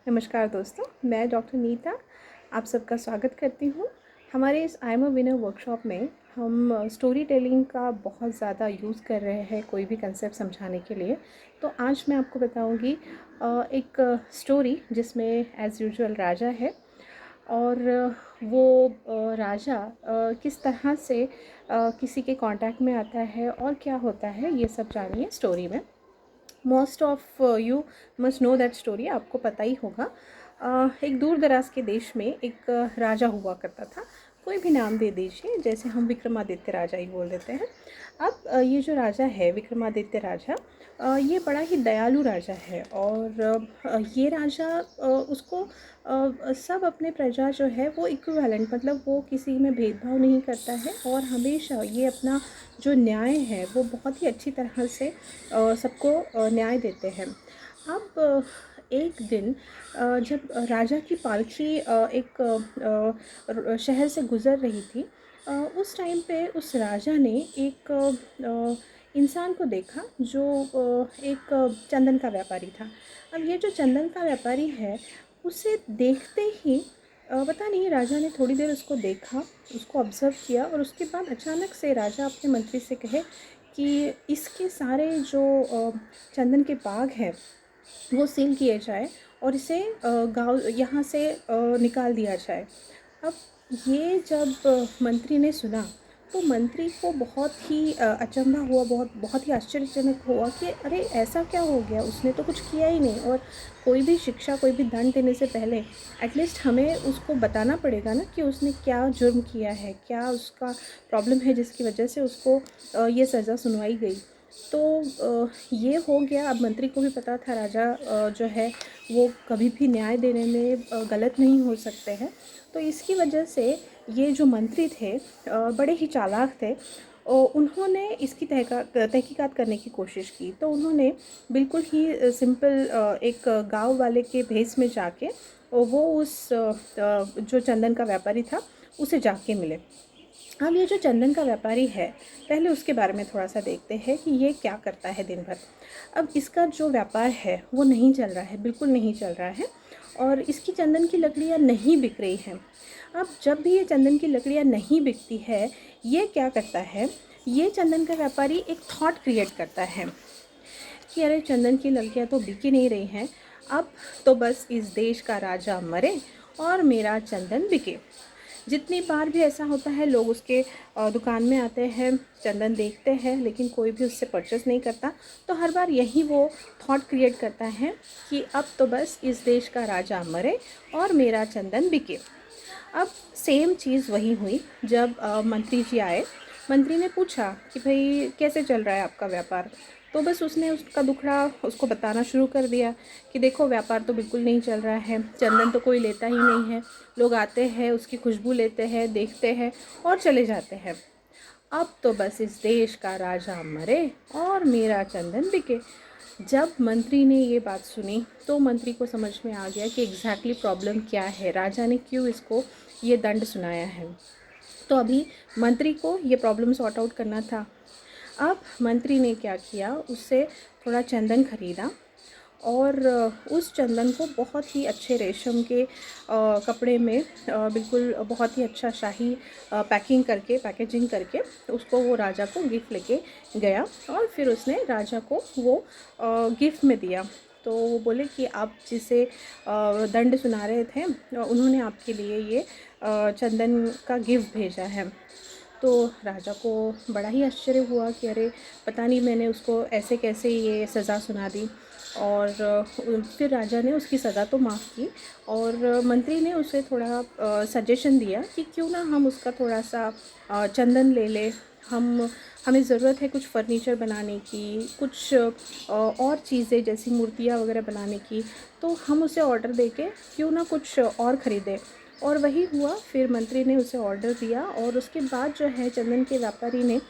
नमस्कार दोस्तों, मैं डॉक्टर नीता आप सबका स्वागत करती हूँ। हमारे इस I am a winner workshop में हम स्टोरी टेलिंग का बहुत ज़्यादा यूज़ कर रहे हैं कोई भी कंसेप्ट समझाने के लिए। तो आज मैं आपको बताऊँगी एक स्टोरी जिसमें एज़ यूजुअल राजा है और वो राजा किस तरह से किसी के कांटेक्ट में आता है और क्या होता है, ये सब जानिए स्टोरी में। Most of you must know that story, आपको पता ही होगा। एक दूर दराज के देश में एक राजा हुआ करता था। कोई भी नाम दे दीजिए, जैसे हम विक्रमादित्य राजा ही बोल देते हैं। अब ये जो राजा है विक्रमादित्य राजा, ये बड़ा ही दयालु राजा है और ये राजा उसको सब अपने प्रजा जो है वो इक्विवेलेंट, मतलब वो किसी में भेदभाव नहीं करता है और हमेशा ये अपना जो न्याय है वो बहुत ही अच्छी तरह से सबको न्याय देते हैं। अब एक दिन जब राजा की पालकी एक शहर से गुज़र रही थी, उस टाइम पे उस राजा ने एक इंसान को देखा जो एक चंदन का व्यापारी था। अब ये जो चंदन का व्यापारी है, उसे देखते ही पता नहीं, राजा ने थोड़ी देर उसको देखा, उसको ऑब्ज़र्व किया और उसके बाद अचानक से राजा अपने मंत्री से कहे कि इसके सारे जो चंदन के बाग हैं वो सील किए जाए और इसे गाँव यहाँ से निकाल दिया जाए। अब ये जब मंत्री ने सुना तो मंत्री को बहुत ही अचंभा हुआ, बहुत ही आश्चर्यजनक हुआ कि अरे ऐसा क्या हो गया, उसने तो कुछ किया ही नहीं। और कोई भी शिक्षा, कोई भी दंड देने से पहले एटलीस्ट हमें उसको बताना पड़ेगा ना कि उसने क्या जुर्म किया है, क्या उसका प्रॉब्लम है जिसकी वजह से उसको ये सज़ा सुनवाई गई। तो ये हो गया। अब मंत्री को भी पता था राजा जो है वो कभी भी न्याय देने में गलत नहीं हो सकते हैं। तो इसकी वजह से ये जो मंत्री थे बड़े ही चालाक थे। उन्होंने इसकी तहकीकात करने की कोशिश की। तो उन्होंने बिल्कुल ही सिंपल एक गांव वाले के भेस में जाके वो उस जो चंदन का व्यापारी था उसे जाके मिले। अब ये जो चंदन का व्यापारी है, पहले उसके बारे में थोड़ा सा देखते हैं कि ये क्या करता है दिन भर। अब इसका जो व्यापार है वो नहीं चल रहा है, बिल्कुल नहीं चल रहा है और इसकी चंदन की लकड़ियाँ नहीं बिक रही हैं। अब जब भी ये चंदन की लकड़ियाँ नहीं बिकती है, ये क्या करता है, ये चंदन का व्यापारी एक थॉट क्रिएट करता है कि अरे चंदन की लकड़ियाँ तो बिक ही नहीं रही हैं, अब तो बस इस देश का राजा मरे और मेरा चंदन बिके। जितनी बार भी ऐसा होता है, लोग उसके दुकान में आते हैं, चंदन देखते हैं, लेकिन कोई भी उससे परचेस नहीं करता। तो हर बार यही वो थॉट क्रिएट करता है कि अब तो बस इस देश का राजा मरे और मेरा चंदन बिके। अब सेम चीज़ वही हुई जब मंत्री जी आए। मंत्री ने पूछा कि भाई कैसे चल रहा है आपका व्यापार। तो बस उसने उसका दुखड़ा उसको बताना शुरू कर दिया कि देखो व्यापार तो बिल्कुल नहीं चल रहा है, चंदन तो कोई लेता ही नहीं है, लोग आते हैं उसकी खुशबू लेते हैं, देखते हैं और चले जाते हैं। अब तो बस इस देश का राजा मरे और मेरा चंदन बिके। जब मंत्री ने ये बात सुनी तो मंत्री को समझ में आ गया कि एग्जैक्टली प्रॉब्लम क्या है, राजा ने क्यों इसको ये दंड सुनाया है। तो अभी मंत्री को ये प्रॉब्लम सॉर्ट आउट करना था। अब मंत्री ने क्या किया, उससे थोड़ा चंदन खरीदा और उस चंदन को बहुत ही अच्छे रेशम के कपड़े में बिल्कुल बहुत ही अच्छा शाही पैकेजिंग करके उसको वो राजा को गिफ्ट लेके गया और फिर उसने राजा को वो गिफ्ट में दिया। तो वो बोले कि आप जिसे दंड सुना रहे थे उन्होंने आपके लिए ये चंदन का गिफ्ट भेजा है। तो राजा को बड़ा ही आश्चर्य हुआ कि अरे पता नहीं मैंने उसको ऐसे कैसे ये सज़ा सुना दी। और फिर राजा ने उसकी सज़ा तो माफ़ की और मंत्री ने उसे थोड़ा सजेशन दिया कि क्यों ना हम उसका थोड़ा सा चंदन ले लें। हमें ज़रूरत है कुछ फर्नीचर बनाने की, कुछ और चीज़ें जैसी मूर्तियाँ वगैरह बनाने की, तो हम उसे ऑर्डर देके क्यों ना कुछ और ख़रीदें। और वही हुआ, फिर मंत्री ने उसे ऑर्डर दिया और उसके बाद जो है चंदन के व्यापारी ने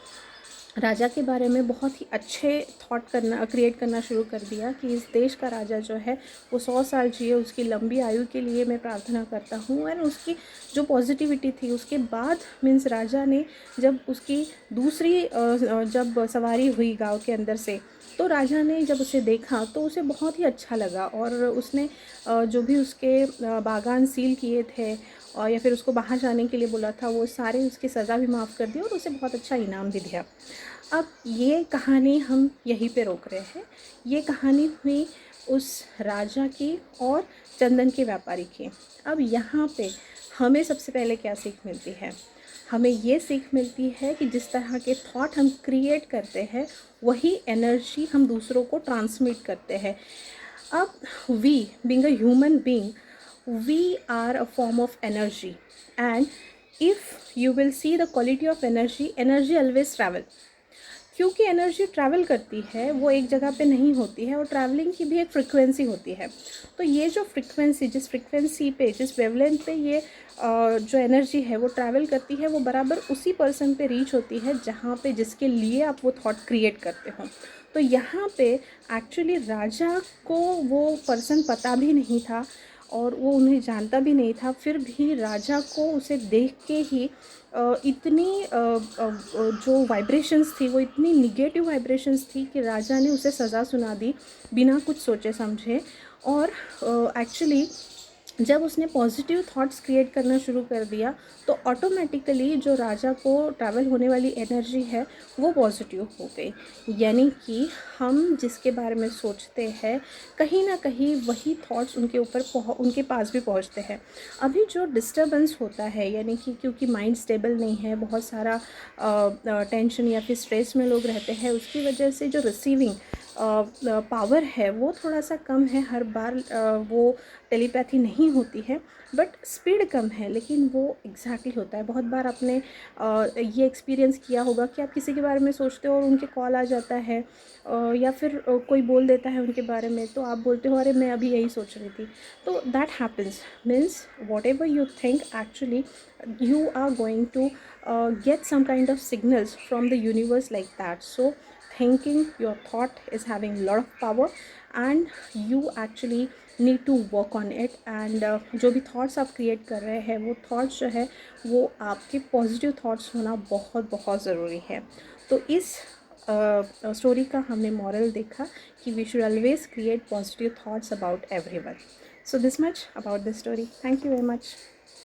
राजा के बारे में बहुत ही अच्छे थॉट क्रिएट करना शुरू कर दिया कि इस देश का राजा जो है वो 100 साल जिए, उसकी लंबी आयु के लिए मैं प्रार्थना करता हूँ। एंड उसकी जो पॉजिटिविटी थी उसके बाद मीन्स राजा ने जब उसकी दूसरी जब सवारी हुई गांव के अंदर से, तो राजा ने जब उसे देखा तो उसे बहुत ही अच्छा लगा और उसने जो भी उसके बागान सील किए थे और या फिर उसको बाहर जाने के लिए बोला था, वो सारे उसकी सज़ा भी माफ़ कर दी और उसे बहुत अच्छा इनाम भी दिया। अब ये कहानी हम यहीं पे रोक रहे हैं। ये कहानी हुई उस राजा की और चंदन के व्यापारी की। अब यहाँ पे हमें सबसे पहले क्या सीख मिलती है? हमें ये सीख मिलती है कि जिस तरह के थॉट हम क्रिएट करते हैं वही एनर्जी हम दूसरों को ट्रांसमिट करते हैं। अब we being a human being, we are a form of energy, and if you will see the quality of energy always travel, क्योंकि एनर्जी ट्रैवल करती है, वो एक जगह पे नहीं होती है और ट्रैवलिंग की भी एक फ्रिक्वेंसी होती है। तो ये जो फ्रिक्वेंसी, जिस फ्रिक्वेंसी पे, जिस वेवलेंथ पे ये जो एनर्जी है वो ट्रैवल करती है, वो बराबर उसी पर्सन पे रीच होती है जहाँ पे, जिसके लिए आप वो थॉट क्रिएट करते हो। तो यहाँ पे एक्चुअली राजा को वो पर्सन पता भी नहीं था और वो उन्हें जानता भी नहीं था, फिर भी राजा को उसे देख के ही इतनी जो वाइब्रेशंस थी वो इतनी निगेटिव वाइब्रेशंस थी कि राजा ने उसे सज़ा सुना दी बिना कुछ सोचे समझे। और एक्चुअली जब उसने पॉजिटिव थॉट्स क्रिएट करना शुरू कर दिया तो ऑटोमेटिकली जो राजा को ट्रैवल होने वाली एनर्जी है वो पॉजिटिव हो गई। यानी कि हम जिसके बारे में सोचते हैं कहीं ना कहीं वही थॉट्स उनके पास भी पहुंचते हैं। अभी जो डिस्टर्बेंस होता है, यानी कि क्योंकि माइंड स्टेबल नहीं है, बहुत सारा टेंशन या फिर स्ट्रेस में लोग रहते हैं, उसकी वजह से जो रिसीविंग पावर है वो थोड़ा सा कम है। हर बार वो टेलीपैथी नहीं होती है, बट स्पीड कम है, लेकिन वो एग्जैक्टली होता है। बहुत बार आपने ये एक्सपीरियंस किया होगा कि आप किसी के बारे में सोचते हो और उनके कॉल आ जाता है या फिर कोई बोल देता है उनके बारे में, तो आप बोलते हो अरे मैं अभी यही सोच रही थी। तो that happens, means what ever you think actually you are going to get some kind of signals from the universe like that. So thinking, your thought is having a lot of power and you actually need to work on it. and जो भी thoughts आप create कर रहे हैं वो thoughts जो है वो आपके positive thoughts होना बहुत बहुत ज़रूरी है। तो इस स्टोरी का हमने मॉरल देखा कि we should always create positive thoughts about everyone. So this much about this story. Thank you very much.